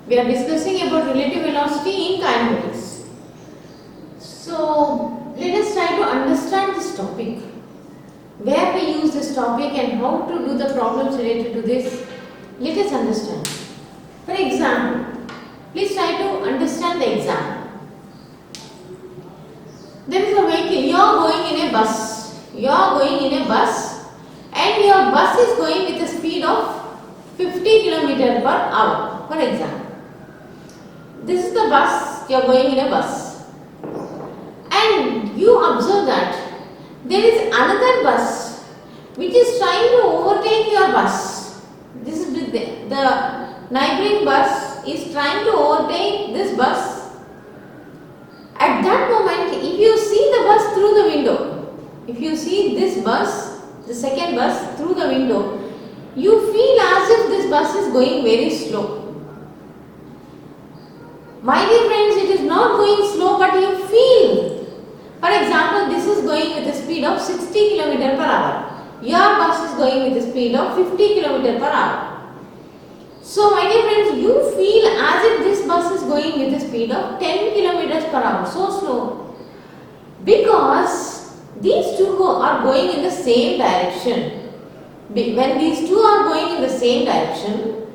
We are discussing about relative velocity in kinematics. So let us try to understand this topic, where we use this topic and how to do the problems related to this. Let us understand. For example, please try to understand the example. There is a vehicle, you are going in a bus. You are going in a bus and your bus is going with a speed of 50 km per hour. For example, this is the bus, you are going in a bus. And you observe that there is another bus which is trying to overtake your bus. This is the neighboring bus is trying to overtake this bus. At that moment, if you see the bus through the window, if you see this bus, the second bus through the window, you feel as if this bus is going very slow. My dear friends, it is not going slow, but you feel. For example, this is going with a speed of 60 km per hour. Your bus is going with a speed of 50 km per hour. So, my dear friends, you feel as if this bus is going with a speed of 10 km per hour. So slow. Because these two are going in the same direction. When these two are going in the same direction,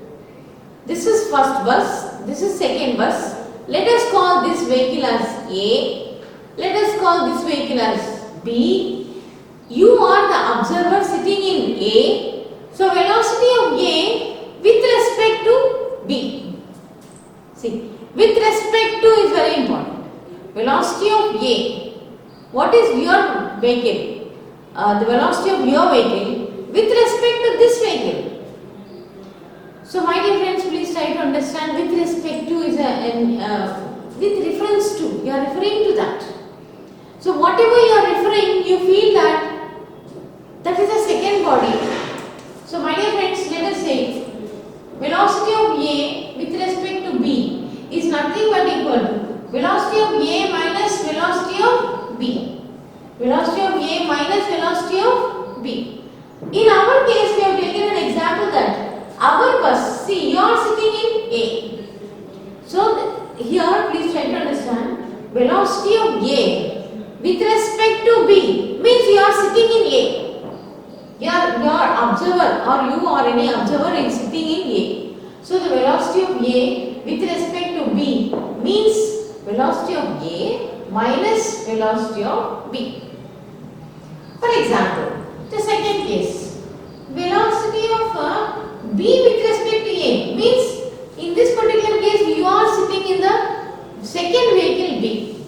this is first bus, this is second bus. Let us call this vehicle as A. Let us call this vehicle as B. You are the observer sitting in A. So velocity of A with respect to B. See, with respect to is very important. Velocity of A. What is your vehicle? The velocity of your vehicle with respect to this vehicle. So my dear friends, please try to understand with respect to is with reference to. You are referring to that. So whatever you are referring, you feel that is a second body. So my dear friends, let us say velocity of A with respect to B is nothing but equal to velocity of A minus velocity of B. Velocity of A minus velocity of B. In our case, we have taken an example that our bus, see, you are sitting in A. So here, please try to understand velocity of A with respect to B means you are sitting in A. Your observer or you or any observer is sitting in A. So the velocity of A with respect to B means velocity of A minus velocity of B. For example, the second case, velocity of B with respect to A means in this particular case you are sitting in the second vehicle B.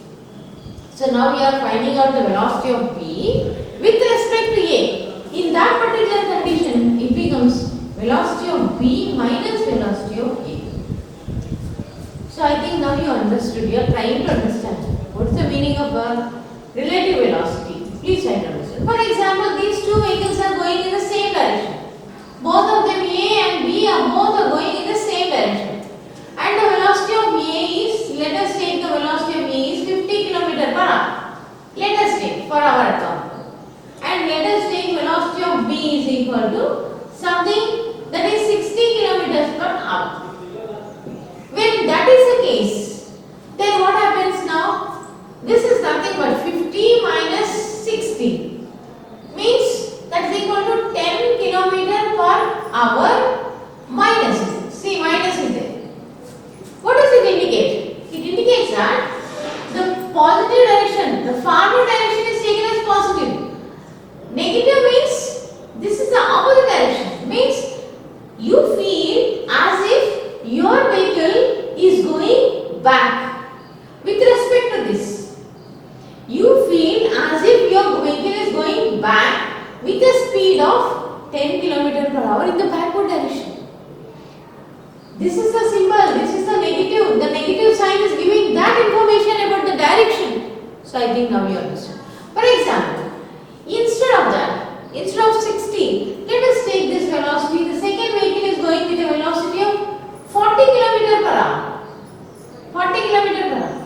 So now we are finding out the velocity of B with respect to A. In that particular condition, it becomes velocity of B minus velocity of A. So I think now you understood. You are trying to understand what is the meaning of relative velocity. Please try to understand. For example, these two vehicles are going in the same direction. Both of them A and B both are going in the same direction. And the velocity of A is, let us take the velocity of A is 50 km per hour. Let us take for our example. And let us take velocity of B is equal to something that is 60 km per hour. When that is the case, then what happens now? This is nothing but 50 minus 60 means that is equal to 10 km per hour minus. See, minus is there. What does it indicate? It indicates that the positive direction, the forward direction is taken as positive. Negative means this is the opposite direction. Means you feel as if your vehicle is going back with respect to this. You feel as if your vehicle is going back with a speed of 10 km per hour in the backward direction. This is the symbol, this is the negative. The negative sign is giving that information about the direction. So I think now you understand. For example, instead of 60, let us take this velocity. The second vehicle is going with a velocity of 40 km per hour. 40 km per hour.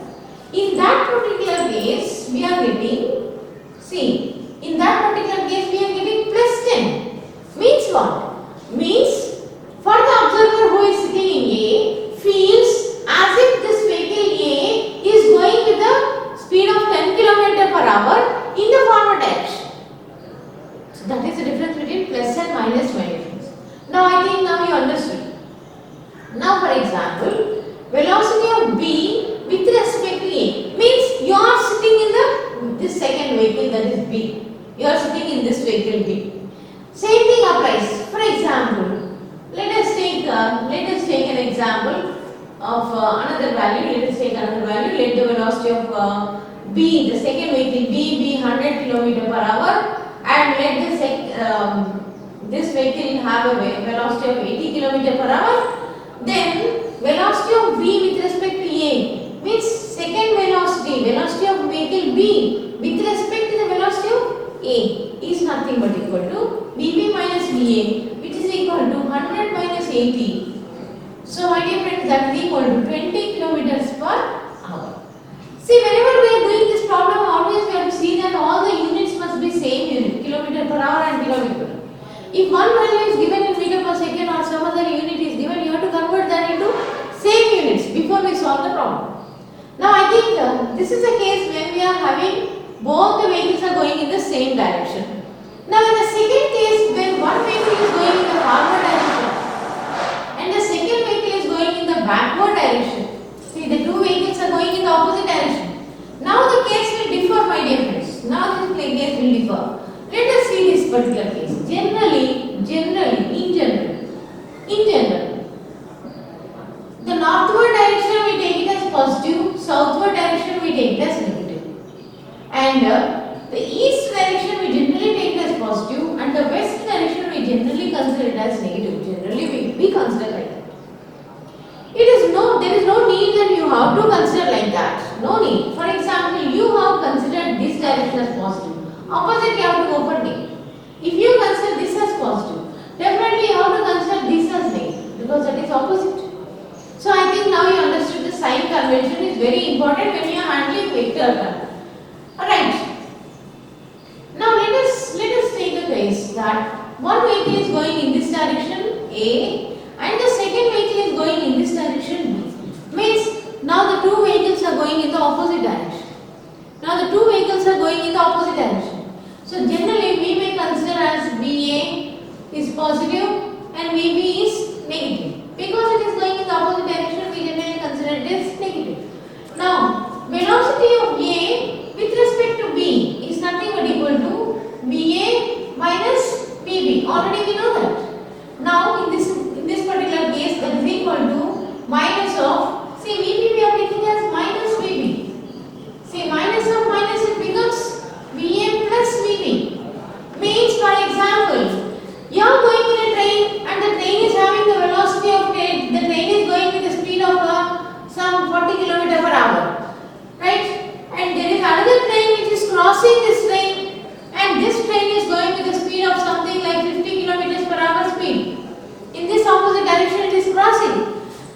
In that particular case, we are getting, see, in that particular case, we are getting plus 10. Means what? Means for the observer who is sitting in A feels example, velocity of B with respect to A means you are sitting in this second vehicle, that is B. You are sitting in this vehicle B. Same thing applies. For example, let us take an example of another value. Let us take another value. Let the velocity of B, the second vehicle B, be 100 km per hour, and let this vehicle have a velocity of 80 km per hour. Then velocity of B with respect to A means second velocity of vehicle B with respect to the velocity of A is nothing but equal to Vb minus Va, which is equal to 100 minus 80. So my dear friends, that is equal to 20 kilometers per hour. See, whenever we are doing this problem, always we have to see that all the units must be same unit, kilometer per hour and kilometer. If one value is given in meter per second or some other unit is given, you have to convert that into same units before we solve the problem. Now I think this is a case when we are having both the vehicles are going in the same direction. Now in the second case, when one vehicle is going in the forward direction and the second vehicle is going in the backward direction, see the two vehicles are going in the opposite direction. Now the case will differ, my dear friends. Now this case will differ. Let us see this particular case. In general, the northward direction we take it as positive, southward direction we take it as negative, and the east direction we generally take it as positive, and the west direction we generally consider it as negative. Generally we consider like that. There is no need that you have to consider like that. No need. For example, you have considered this direction as positive. Opposite you have to go for negative. If you consider this as positive, definitely you have to consider this as negative because that is opposite. So I think now you understood the sign convention is very important when you are handling vector. Alright. Now let us take the case that one vehicle is going in this direction A and the second vehicle is going in this direction B. Means now the two vehicles are going in the opposite direction. So generally we may consider as VA is positive and VB is negative. Because it is going in the opposite direction, we generally consider it as negative. Now velocity of A with respect to B is nothing but equal to VA minus VB. Already we know that. Now in this particular case, that is equal to minus of, see VB we are taking as minus VB. See minus of minus, it becomes VA plus VB. Means for example, you are going in a train and the train is having the velocity of the train is going with the speed of some 40 km per hour. Right? And there is another train which is crossing this train and this train is going with the speed of something like 50 km per hour speed. In this opposite direction it is crossing.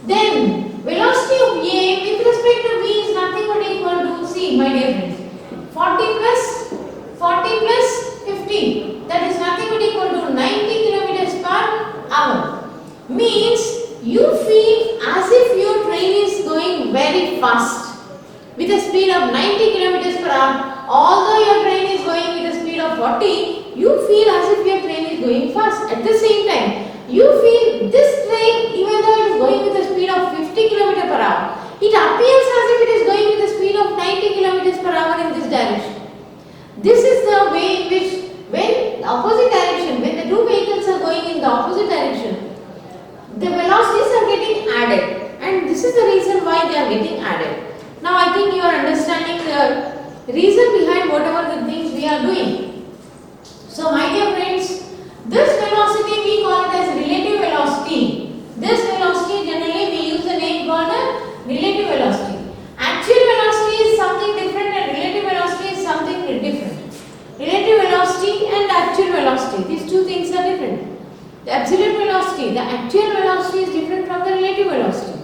Then velocity of A with respect to B is nothing but equal to, see my dear friends, 40 plus 50, that is nothing but equal to 90 kilometers per hour. Means you feel as if your train is going very fast with a speed of 90 kilometers per hour. Although your train is going with a speed of 40, you feel as if your train is going fast. At the same time, you feel this train, even though it is going with a speed of 50 km per hour, it appears as if it is going with a speed of 90 km per hour in this direction. This is the way in which when the opposite direction, when the two vehicles are going in the opposite direction, the velocities are getting added, and this is the reason why they are getting added. Now I think you are understanding the reason behind whatever the things we are doing. So my dear friends, this velocity we call it as relative velocity. This velocity generally we use the name called a relative velocity. Actual velocity is something different and relative velocity is something different. Relative velocity and actual velocity, these two things are different. The absolute velocity, the actual velocity is different from the relative velocity.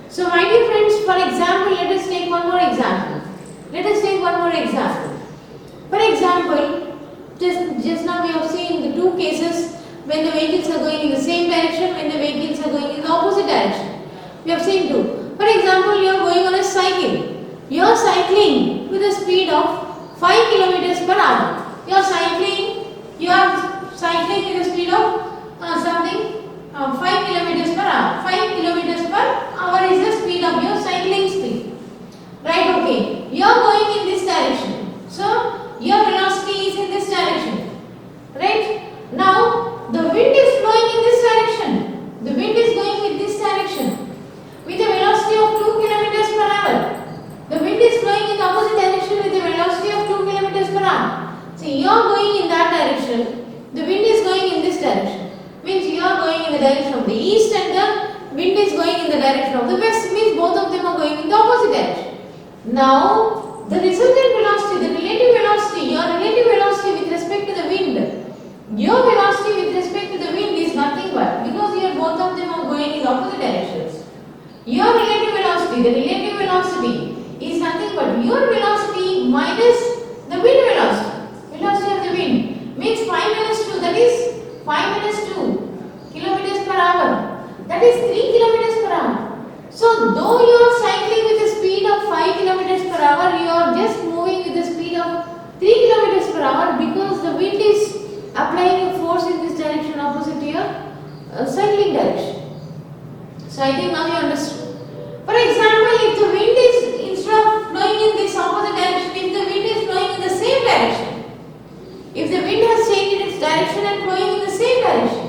So my dear friends, for example, let us take one more example. For example, just now we have seen the two cases when the vehicles are going in the same direction, when the vehicles are going in the opposite direction. We have seen two. For example, you are going on a cycle. You are cycling with a speed of 5 kilometers per hour. You are cycling with a speed of something 5 kilometers per hour. 5 kilometers per hour is the speed of your cycling speed. Right, okay. You are going in this direction. So, your velocity is in this direction. Right? Now, the wind is blowing in this direction. The wind is going with this direction. With a velocity of 2 kilometers per hour. The wind is blowing in the opposite direction with a velocity of 2 kilometers per hour. See, you are going in that direction. The wind is going in this direction. Means you are going in the direction of the east and the wind is going in the direction of the west. Means both of them are going in the opposite direction. Now, the resultant velocity, the relative velocity, your relative velocity with respect to the wind, your velocity with respect to the wind is nothing but, because both of them are going in opposite directions. Your relative velocity, the relative velocity is nothing but your velocity minus the wind velocity. Velocity of the wind means 5 minus 2, that is 5 minus 2 kilometers per hour. That is 3 kilometers per hour. So, though you are cycling with a speed of 5 kilometers per hour, you are just moving with a speed of 3 kilometers per hour because the wind is applying a force in this direction opposite to your cycling direction. So, I think now you understood. For example, if the wind is, instead of blowing in this opposite direction, if the wind is blowing in the same direction, if the wind has changed its direction and blowing in the same direction,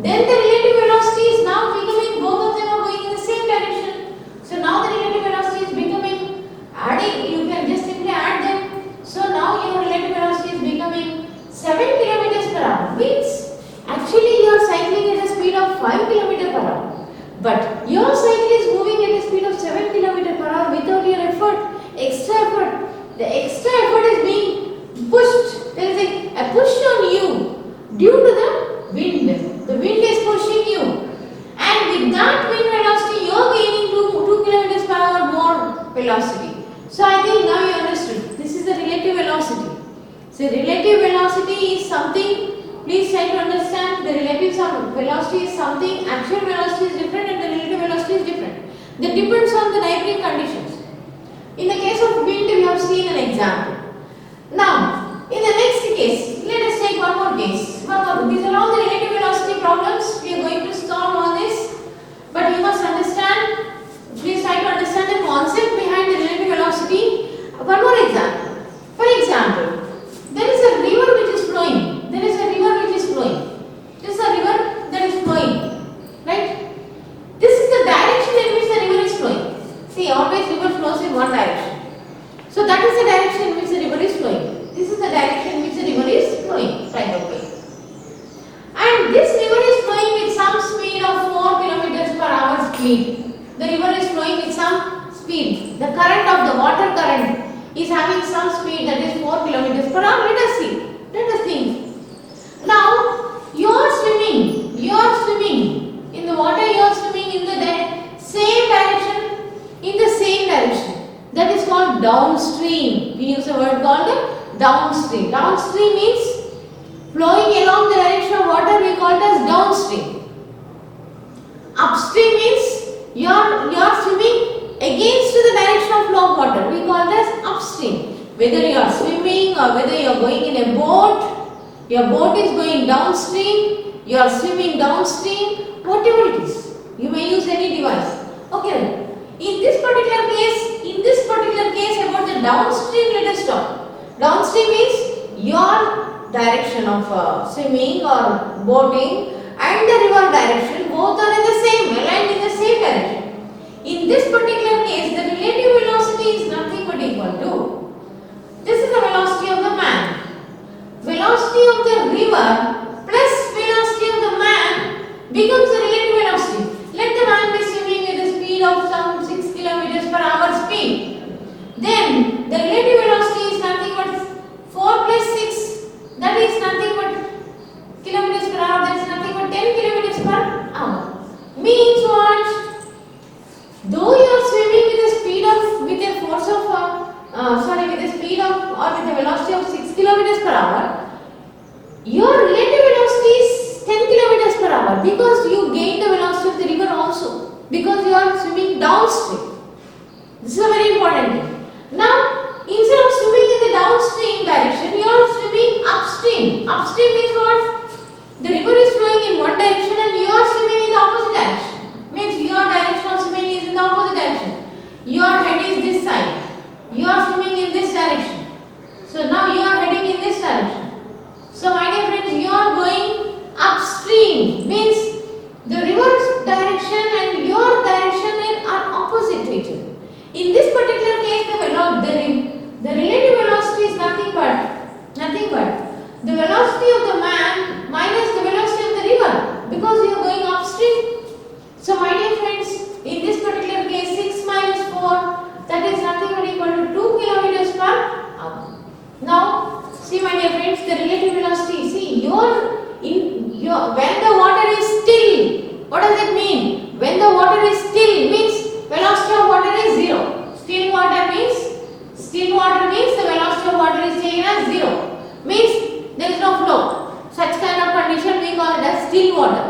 then the relative velocity is now becoming, both of them are going in the same direction. So now the relative velocity is becoming, adding, you can just simply add them. So now your relative velocity is becoming 7 kilometers per hour. Means actually you are cycling at a speed of 5 kilometers per hour. But your cycle is moving at a speed of 7 kilometers per hour without your effort, extra effort. The extra effort is being pushed. There is a push on you due to the wind. The wind is pushing you. And with that wind velocity, you are gaining 2 kilometers per hour more velocity. So I think now you understood. This is the relative velocity. So relative velocity is something, please try to understand, the relative velocity is something, actual velocity is different and the relative velocity is different. That depends on the neighboring conditions. In the case of wind, we have seen an example. Now, in the next case, let us take one more case. These are all the relative velocity problems. We are going to solve all this. But you must understand, please try to understand the concept behind the relative velocity. One more example. For example, there is a river which is flowing. There is a river which is flowing. This is a river that is flowing. Right? This is the direction in which the river is flowing. See, always river flows in one direction. So that is the direction in which the river is flowing. This is the direction in which the river is flowing. Right, okay. And this river is flowing with some speed of 4 kilometers per hour speed. The river is flowing with some speed. The current of the water current is having some speed that is 4 kilometers per hour. Let us see. Let us think. Now, you are swimming. You are swimming. In the water, you are swimming in the same direction. In the same direction. That is called downstream. We use a word called downstream. Downstream means flowing along the direction of water, we call it as downstream. Upstream means you are swimming against the direction of flow of water. We call it as upstream. Whether you are swimming or whether you are going in a boat, your boat is going downstream, you are swimming downstream, whatever it is. You may use any device. Okay. In this particular case about the downstream, let us talk. Downstream means your direction of swimming or boating and the river direction both are in the same, aligned in the same direction. In this particular case, the relative velocity is nothing but equal to, this is the velocity of the man. Velocity of the river plus velocity of the man becomes the relative velocity. Let the man be swimming with a speed of some 6 kilometers per hour speed. Then the relative velocity is nothing but 4 plus 6. That is nothing but kilometers per hour. That is nothing but 10 kilometers per hour. Means what? Though you are swimming with a speed of, with a force of, with a speed of or with a velocity of 6 kilometers per hour, your relative velocity is 10 kilometers per hour because you gain the velocity of the river also because you are swimming downstream. This is a very important thing. Now, instead of swimming in the downstream direction, you are swimming upstream. Upstream means what? The river is flowing in one direction and you are swimming in the opposite direction. Means your direction of swimming is in the opposite direction. Your head is this side. You are swimming in this direction. So now you are heading in this direction. So my dear friends, you are going upstream. Means the river's direction and your direction are opposite to each other. In this particular case, the relative velocity is nothing but the velocity of the man minus the velocity of the river, because you are going upstream. So my dear friends, in this particular case, 6 minus 4, that is nothing but equal to 2 kilometers per hour. Now, see my dear friends, the relative velocity. See, when the water is still, what does it mean? When the water is still means velocity of water is 0. Still water means the velocity of water is taken as 0. Means there is no flow. Such kind of condition we call it as still water.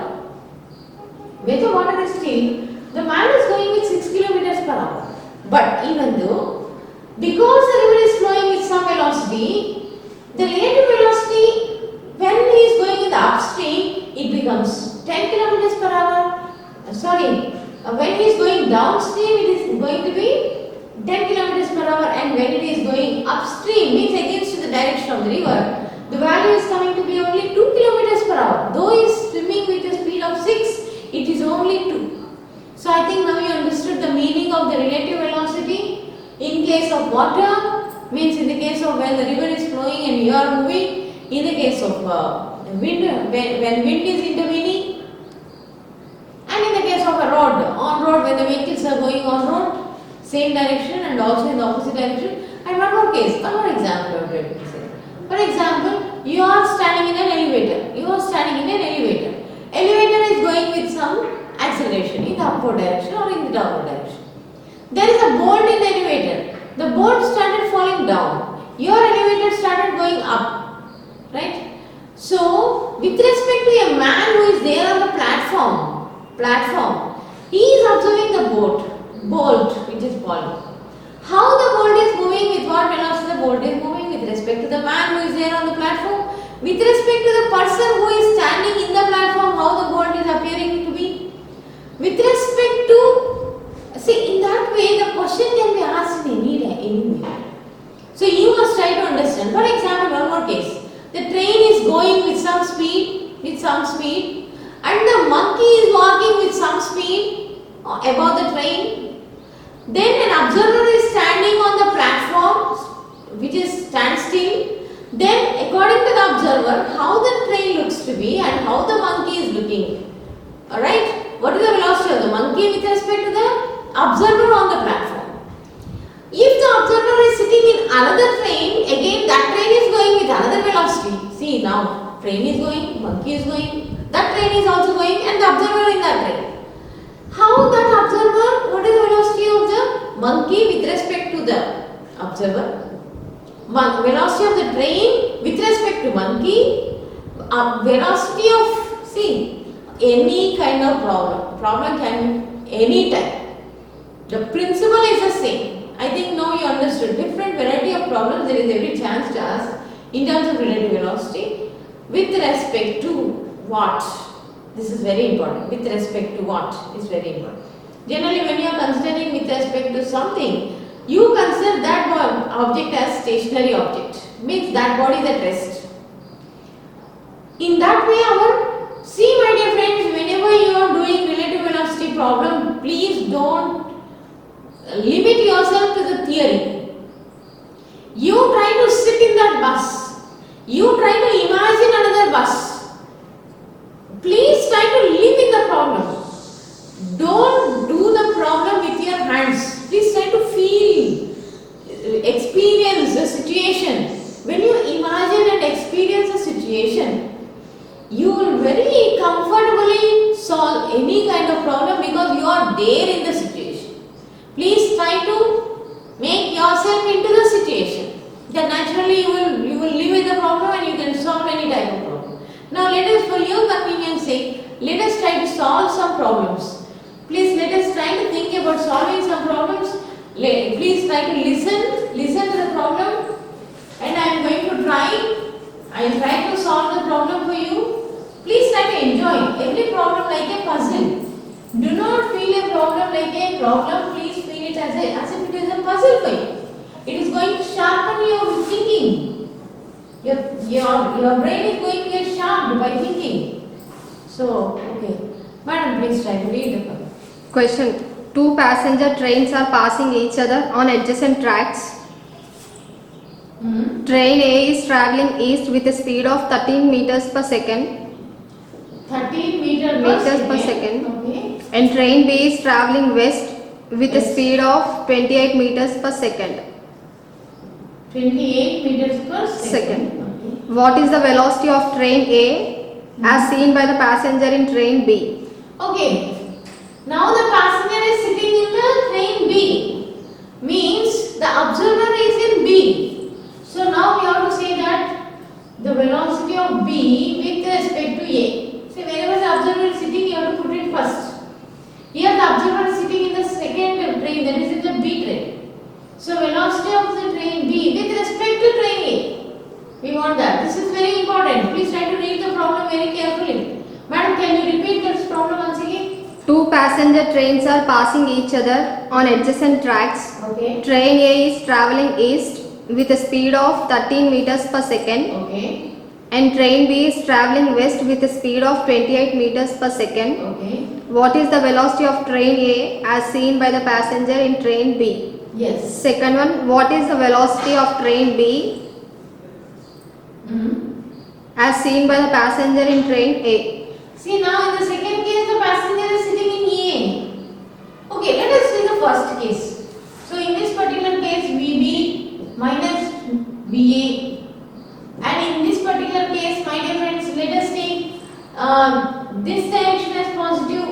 When the water is still, the man is going with 6 kilometers per hour. But even though, because the river is flowing with some velocity, the relative velocity when he is going in the upstream, it becomes 10 kilometers per hour. When he is going downstream, it is going to be 10 kilometers per hour, and when it is going upstream, means against the direction of the river, the value is coming to be only 2 kilometers per hour. Though he is swimming with a speed of 6, it is only 2. So I think now you understood the meaning of the relative velocity. In case of water, means in the case of when the river is flowing and you are moving. In the case of wind, when wind is intervening. And in the case of a road, on road, when the vehicles are going on road, same direction and also in the opposite direction. And one more example I would like to say. For example, you are standing in an elevator. Elevator is going with some acceleration in the upward direction or in the downward direction. There is a bolt in the elevator. The bolt started falling down. Your elevator started going up. Right? So, with respect to a man who is there on the platform, he is observing the bolt which is falling. How the bolt is moving, with what velocity the bolt is moving, with respect to the man who is there on the platform, with respect to the person who is standing in the platform, how the bolt is appearing to be, with respect to, see, in that way the question can be asked in any way. So you must try to understand. For example, one more case. The train is going with some speed, and the monkey is walking with some speed above the train. Then an observer is standing on the platform, which is standstill. Then, according to the observer, how the train looks to be and how the monkey is looking. Alright? What is the velocity of the monkey with respect to the observer on the platform? If the observer is sitting in another train, again that train is going with another velocity. See, now train is going, monkey is going, that train is also going, and the observer in that train. How that observer, what is the velocity of the monkey with respect to the observer? Velocity of the train with respect to monkey, velocity of, see, any kind of problem can be any type. The principle is the same. I think now you understood. Different variety of problems there is every chance to ask in terms of relative velocity with respect to what. This is very important. With respect to what is very important. Generally, when you are considering with respect to something, you consider that object as stationary object. Means that body is at rest. In that way, see my dear friends, whenever you are doing relative velocity problem, please don't limit yourself to the theory. You try to sit in that bus. You try to imagine another bus. Please try to live in the problem. Don't do the problem with your hands. Please try to feel, experience the situation. When you imagine and experience a situation, you will very comfortably solve any kind of problem because you are there in the situation. Please try to make yourself into the situation. Then naturally you will live with the problem and you can solve any type of problem. Now let us, for your convenience sake, let us try to solve some problems. Please let us try to think about solving some problems. Please try to listen to the problem, and I am going to try. I will try to solve the problem for you. Please try to enjoy every problem like a puzzle. Do not feel a problem like a problem. Please feel it as if it is a puzzle for you. It is going to sharpen your thinking. Your brain is going to get sharpened by thinking. So, okay. Madam, please try to read the problem. Question. Two passenger trains are passing each other on adjacent tracks. Train A is traveling east with a speed of 13 meters per second. 13 meters per second. Okay. And train B is traveling west with a speed of 28 meters per second. 28 meters per second. Okay. What is the velocity of train A as seen by the passenger in train B? Okay. Now the passenger is sitting in the train B. Means the observer is in B. So now we have to say that the velocity of B with respect to A. See, wherever the observer is sitting, you have to put it first. Here the observer is sitting in the second train, that is in the B train. So velocity of the train B with respect to train A. We want that. This is very important. Please try to read the problem very carefully. Madam, can you repeat this problem once again? Two passenger trains are passing each other on adjacent tracks. Okay. Train A is traveling east with a speed of 13 meters per second. Okay. And train B is traveling west with a speed of 28 meters per second. Okay. What is the velocity of train A as seen by the passenger in train B? Yes. Second one, what is the velocity of train B as seen by the passenger in train A? See, now in the second case, the passenger is sitting in A. Okay, let us see the first case. So in this particular case, VB minus VA. And in this particular case, my dear friends, let us take this direction as positive.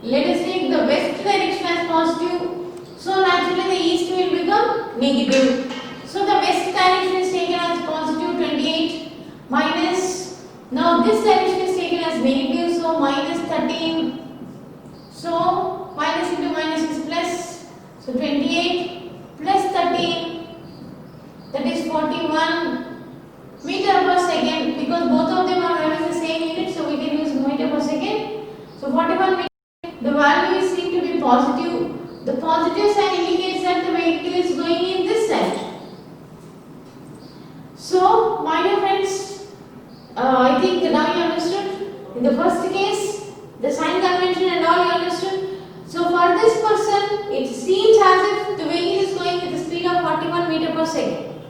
Let us take the west direction as positive. So naturally the east will become negative. So the west direction is taken as positive 28 minus, now this direction is taken as negative, so minus 13. So minus into minus is plus. So 28 plus 13, that is 41 meter per second, because both of them are having the same unit, so we can use meter per second. So 41 meter, the value is seen to be positive. The positive sign indicates that the vehicle is going in this side. So, my dear friends, I think now you understood. In the first case, the sign convention and all you understood. So, for this person, it seems as if the vehicle is going with a speed of 41 meter per second.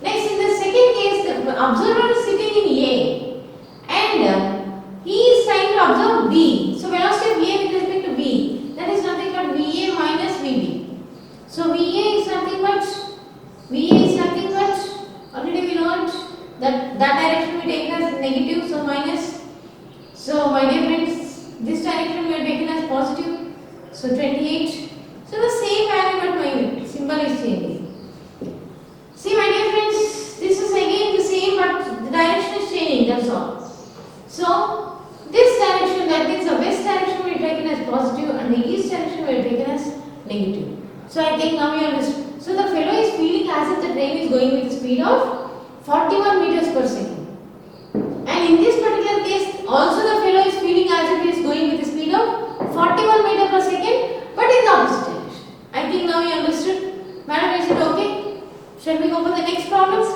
Next, in the second case, the observer is sitting in A and he is trying to observe B. So, velocity of A with respect to B, that is nothing but VA minus VB. So, VA is nothing but already we know it, that direction we taken as negative, so minus. So, my dear friends, this direction we are taken as positive, so 28. So, the same value but my symbol is changing. See, my dear friends, this is again the same but the direction is changing, that's all. So, this direction, that is the west direction we are taken as positive and the east direction we are taken as negative. So, I think now you understand. So, the fellow is feeling as if the train is going with a speed of 41 meters per second. And in this particular case, also the fellow is feeling as if he is going with a speed of 41 meters per second, but in the opposite direction. I think now you understood. Madam, is it okay? Shall we go for the next problems?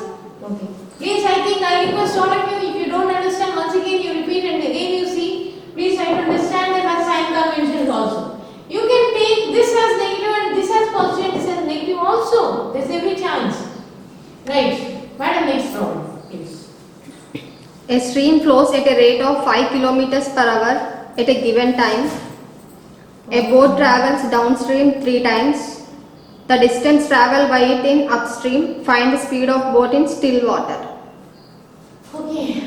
Okay. Please, I think I request all of you, if you don't understand, once again you repeat and again you see. Please try to understand the sign conventions also. You can take this as negative and this as positive and this as negative also. There's every chance. Right. Madam, next problem, please. A stream flows at a rate of 5 kilometers per hour at a given time. A boat travels downstream 3 times. The distance travelled by it in upstream. Find the speed of boat in still water. Okay.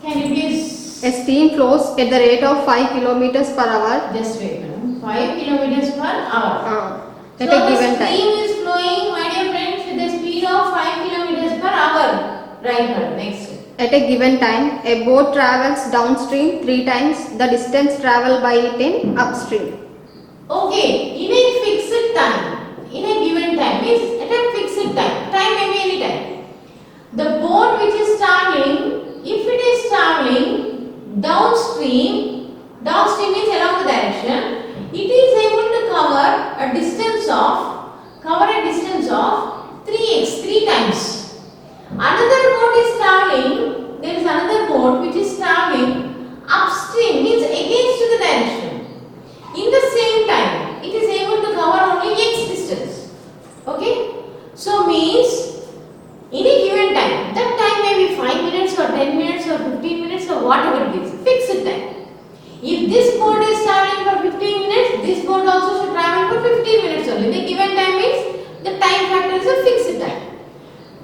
Can you please? A stream flows at the rate of 5 kilometers per hour. Just wait, madam. 5 kilometers per hour. At a given time. So the time. stream is flowing, my dear friends, with a speed of 5 kilometers per hour. Right, madam. Next. At a given time, a boat travels downstream 3 times the distance travelled by it in upstream. Okay, in a fixed time, in a given time, means at a fixed time, time may be any time. The boat which is traveling, if it is traveling down cover a distance of 3x, 3 times. Another boat is traveling, there is another boat which is traveling upstream, means against the direction. In the same time, it is able to cover only x distance. Okay? So means in a given time, that time may be 5 minutes or 10 minutes or 15 minutes or whatever it is, fixed time. If this boat is traveling for 15 minutes, this boat also should travel for 15 minutes only. The given time means the time factor is a fixed time.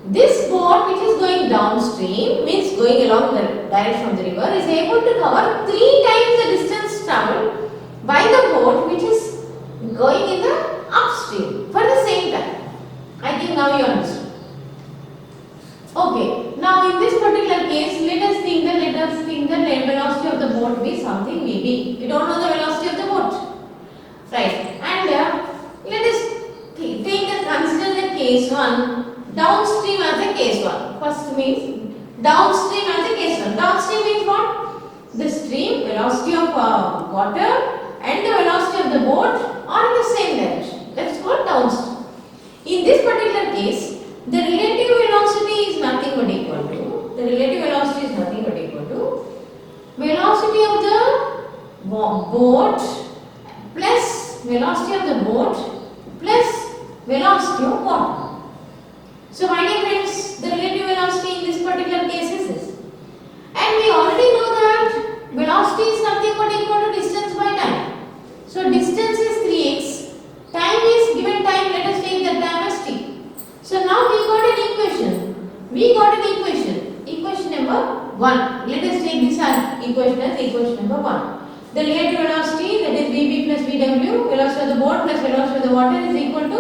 This boat which is going downstream, means going along the direction of the river, is able to cover 3 times the distance travelled by the boat which is going in the upstream for the same time. I think now you understand. Okay, now in this particular case, let us think that the velocity of the boat be something vb. We don't know the velocity of the boat, right? And let us consider the case 1 downstream as a case 1. First means downstream as a case 1. Downstream means what? The stream, velocity of water and the velocity of the boat are in the same direction. That's called downstream. In this particular case, the relative velocity is nothing but equal to velocity of the boat plus velocity of the boat plus velocity of water. So my dear friends, the relative velocity in this particular case is this. And we already know that velocity is nothing but equal to distance by time. So distance is 3x, time is given time, let us take that time as t. So now we got an equation. Equation number 1. Let us take this as equation number 1. The relative velocity, that is Vb plus Vw, velocity of the boat plus velocity of the water, is equal to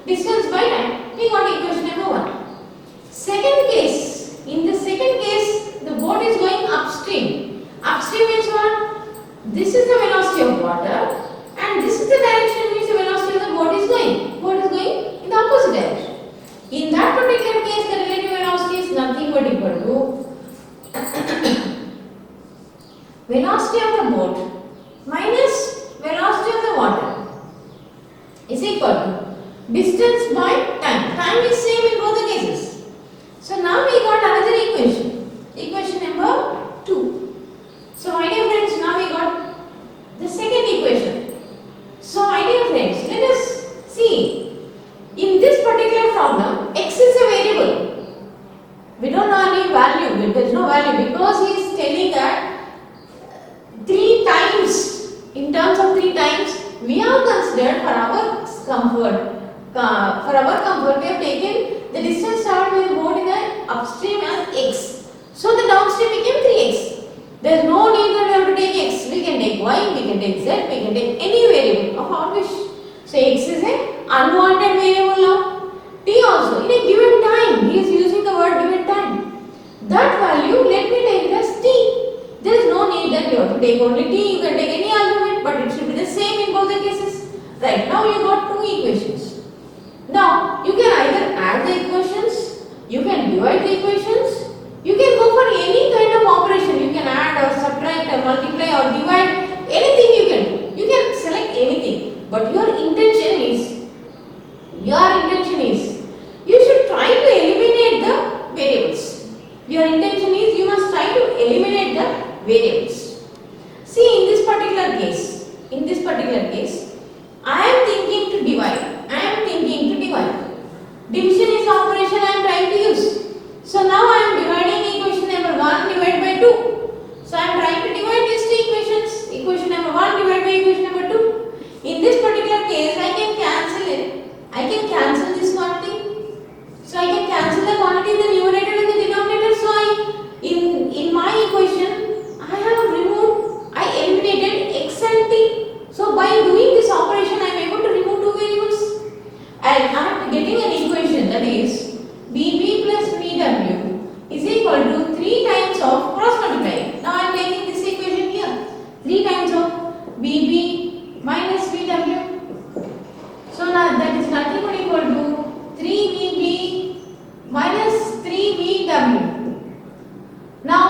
distance by time. We got equation number 1. Second case. In the second case, the boat is going upstream. Upstream means what? This is the velocity of water and this is the direction in which the velocity of the boat is going. Boat is going in the opposite direction. In that particular case, the relative velocity is nothing but equal to velocity of the boat minus velocity of the water is equal to distance by time. Time is same in both the cases. So now we got another equation. Equation number 2. So my dear friends, now we got the second equation. So my dear friends, let us see. In this particular problem, x is a variable. We don't know any value. There is no value because he is telling that 3 times. In terms of 3 times, we have considered for our comfort. We have taken the distance traveled by the boat in the upstream as x. So the downstream became 3x. There is no need that we have to take x. We can take y, we can take z, we can take any variable of our wish. So x is an unwanted variable now. T also, in a given time, he is using the word given time. That value, let me take it as t. There is no need that you have to take only t. You can take any argument, but it should be the same in both the cases. Right, now you got 2 equations. Now, you can either add the equations, you can divide the equations, you can go for any kind of operation. You can add or subtract or multiply or divide, anything you can do. You can select anything. But your intention is, you should try to eliminate the variables. Your intention is, you must try to eliminate the variables. See, in this particular case, I am thinking to divide. Division is the operation I am trying to use. So now I am dividing equation number 1 divided by 2. So I am trying to divide these 2 equations. Equation number 1 divided by equation number 2. In this particular case, I can cancel it. I can cancel this quantity. So I can cancel the quantity in the numerator and the denominator. So in my equation, I eliminated x and t. So by doing this operation, I am able to remove 2 variables. And I am getting an equation that is Vb plus Vw is equal to 3 times of cross multiplying. Now I am taking this equation here. 3 times of Vb minus Vw. So now that is nothing but equal to 3Vb minus 3Vw. Now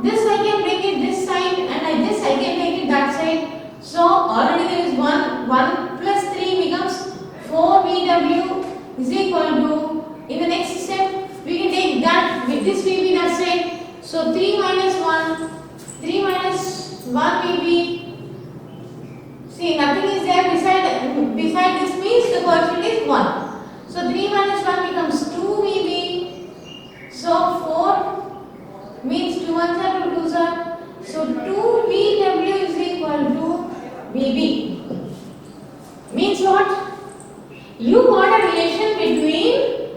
this I can take it this side and this I can take it that side. So already there is 1 plus 3 becomes 4Vw VW is equal to, in the next step, we can take that with this VB, that's right. So 3 minus 1, 3 minus 1 VB. See, nothing is there beside this means the coefficient is 1. So 3 minus 1 becomes 2 VB. So 4 means 2 ones are 2 twos are. So 2 VW is equal to VB. Means what? You got a relation between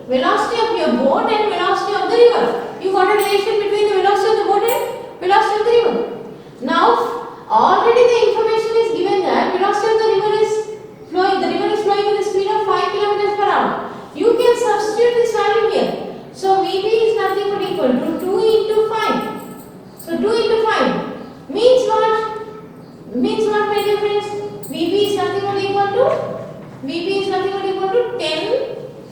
velocity of your boat and velocity of the river. You got a relation between the velocity of the boat and velocity of the river. Now, already the information is given that velocity of the river is flowing. The river is flowing with a speed of 5 km per hour. You can substitute this value here. So VB is nothing but equal to 2 into 5. So 2 into 5 means what? Means what, my dear friends? VB is nothing but equal to 10.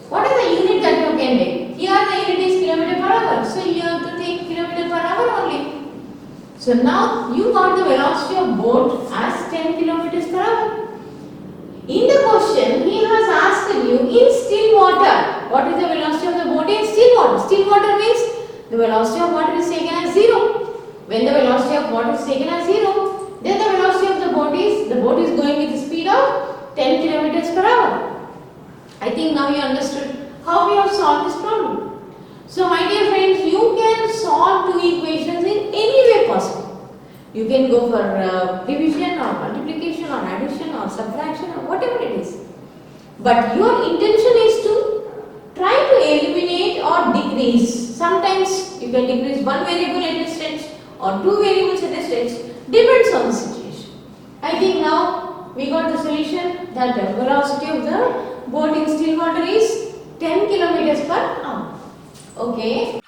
What is the unit that you can take? Here the unit is kilometer per hour. So you have to take kilometer per hour only. So now you got the velocity of boat as 10 kilometers per hour. In the question, he has asked you in still water. What is the velocity of the boat in still water? Still water means the velocity of water is taken as 0. When the velocity of water is taken as 0, then the velocity of the boat is going with the speed of 10 kilometers per hour. I think now you understood how we have solved this problem. So my dear friends, you can solve two equations in any way possible. You can go for division or multiplication or addition or subtraction or whatever it is. But your intention is to try to eliminate or decrease. Sometimes you can decrease one variable at a stretch or two variables at a stretch. Depends on the situation. I think now we got the solution that the velocity of the boat in still water is 10 kilometers per hour. Okay.